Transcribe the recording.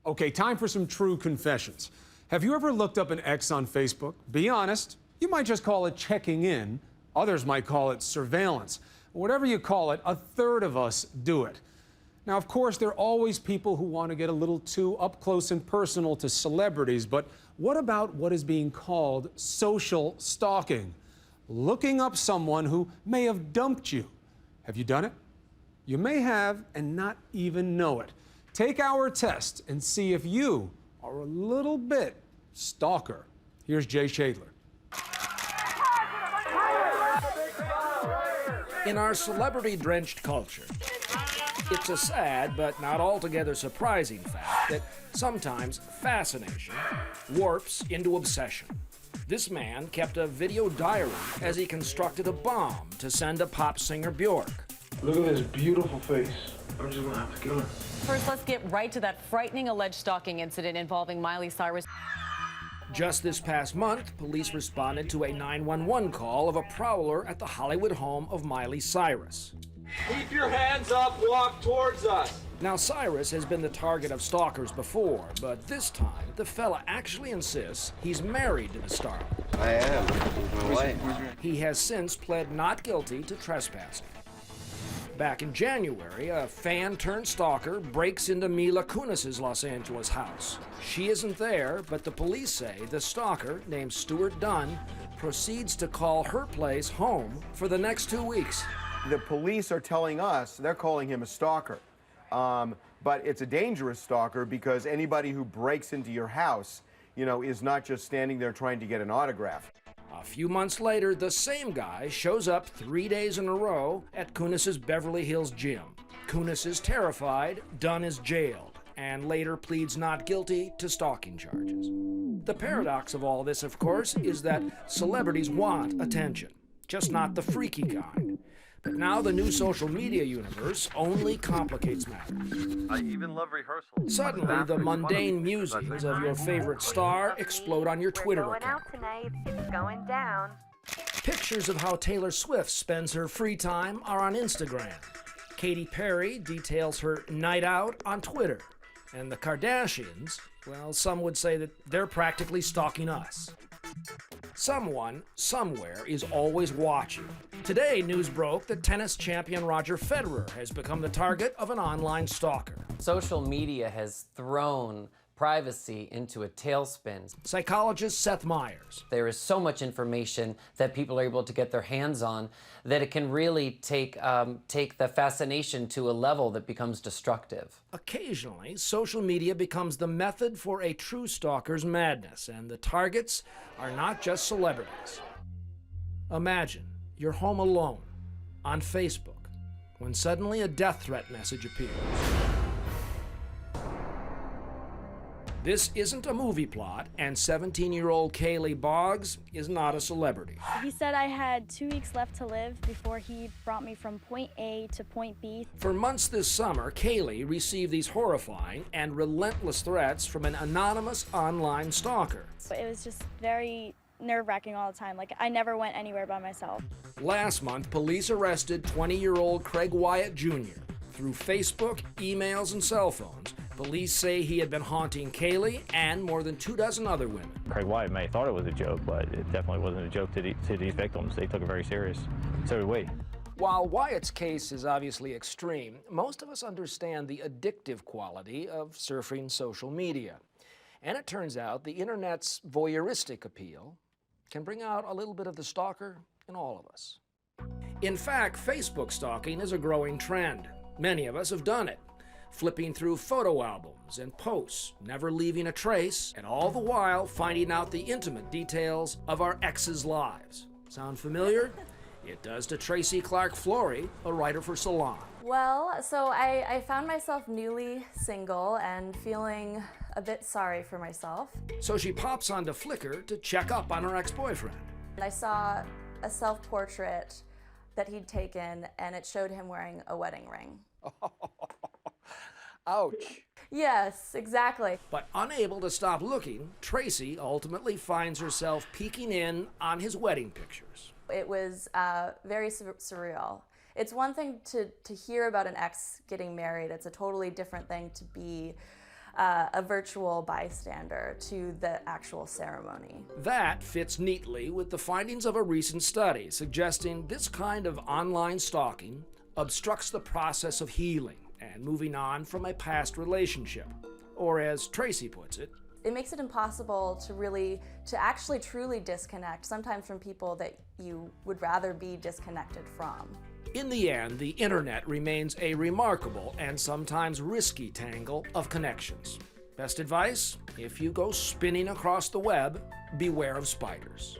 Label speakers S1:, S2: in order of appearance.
S1: Okay, time for some true confessions. Have you ever looked up an ex on Facebook? Be honest. You might just call it checking in. Others might call it surveillance. Whatever you call it, a third of us do it. Now, of course, there are always people who want to get a little too up close and personal to celebrities, but what about what is being called social stalking? Looking up someone who may have dumped you. Have you done it? You may have and not even know it. Take our test and see if you are a little bit stalker. Here's Jay Shadler.
S2: In our celebrity-drenched culture, it's a sad but not altogether surprising fact that sometimes fascination warps into obsession. This man kept a video diary as he constructed a bomb to send to pop singer Bjork.
S3: Look at this beautiful face. I'm just gonna have to kill her.
S4: First, let's get right to that frightening alleged stalking incident involving Miley Cyrus.
S2: Just this past month, police responded to a 911 call of a prowler at the Hollywood home of Miley Cyrus.
S5: Keep your hands up, walk towards us.
S2: Now, Cyrus has been the target of stalkers before, but this time, the fella actually insists he's married to the star.
S6: I am. He's my wife.
S2: He has since pled not guilty to trespassing. Back in January, a fan-turned-stalker breaks into Mila Kunis's Los Angeles house. She isn't there, but the police say the stalker, named Stuart Dunn, proceeds to call her place home for the next 2 weeks.
S7: The police are telling us they're calling him a stalker. But it's a dangerous stalker because anybody who breaks into your house, you know, is not just standing there trying to get an autograph.
S2: A few months later, the same guy shows up 3 days in a row at Kunis's Beverly Hills gym. Kunis is terrified, Dunn is jailed, and later pleads not guilty to stalking charges. The paradox of all this, of course, is that celebrities want attention, just not the freaky kind. But now the new social media universe only complicates matters.
S6: I even love rehearsals.
S2: Suddenly, the mundane musings of your favorite star explode on your Twitter account.
S8: Going out tonight. It's going down.
S2: Pictures of how Taylor Swift spends her free time are on Instagram. Katy Perry details her night out on Twitter. And the Kardashians, well, some would say that they're practically stalking us. Someone, somewhere, is always watching. Today, news broke that tennis champion Roger Federer has become the target of an online stalker.
S9: Social media has thrown privacy into a tailspin.
S2: Psychologist Seth Meyers.
S9: There is so much information that people are able to get their hands on that it can really take the fascination to a level that becomes destructive.
S2: Occasionally, social media becomes the method for a true stalker's madness, and the targets are not just celebrities. Imagine you're home alone on Facebook when suddenly a death threat message appears. This isn't a movie plot, and 17-year-old Kaylee Boggs is not a celebrity.
S10: He said I had 2 weeks left to live before he brought me from point A to point B.
S2: For months this summer, Kaylee received these horrifying and relentless threats from an anonymous online stalker.
S10: It was just very nerve-wracking all the time. Like, I never went anywhere by myself.
S2: Last month, police arrested 20-year-old Craig Wyatt Jr. Through Facebook, emails, and cell phones. Police say he had been haunting Kaylee and more than 24 other women.
S11: Craig Wyatt may have thought it was a joke, but it definitely wasn't a joke to the victims. They took it very serious. So did we.
S2: While Wyatt's case is obviously extreme, most of us understand the addictive quality of surfing social media. And it turns out the internet's voyeuristic appeal can bring out a little bit of the stalker in all of us. In fact, Facebook stalking is a growing trend. Many of us have done it, flipping through photo albums and posts, never leaving a trace, and all the while finding out the intimate details of our exes' lives. Sound familiar? It does to Tracy Clark Flory, a writer for Salon.
S12: Well, so I found myself newly single and feeling a bit sorry for myself.
S2: So she pops onto Flickr to check up on her ex-boyfriend.
S12: I saw a self-portrait that he'd taken, and it showed him wearing a wedding ring.
S2: Ouch.
S12: Yes, exactly.
S2: But unable to stop looking, Tracy ultimately finds herself peeking in on his wedding pictures.
S12: It was very surreal. It's one thing to hear about an ex getting married. It's a totally different thing to be a virtual bystander to the actual ceremony.
S2: That fits neatly with the findings of a recent study suggesting this kind of online stalking obstructs the process of healing and moving on from a past relationship. Or as Tracy puts it,
S12: it makes it impossible to actually truly disconnect, sometimes from people that you would rather be disconnected from.
S2: in the end, the internet remains a remarkable and sometimes risky tangle of connections. Best advice? If you go spinning across the web, beware of spiders.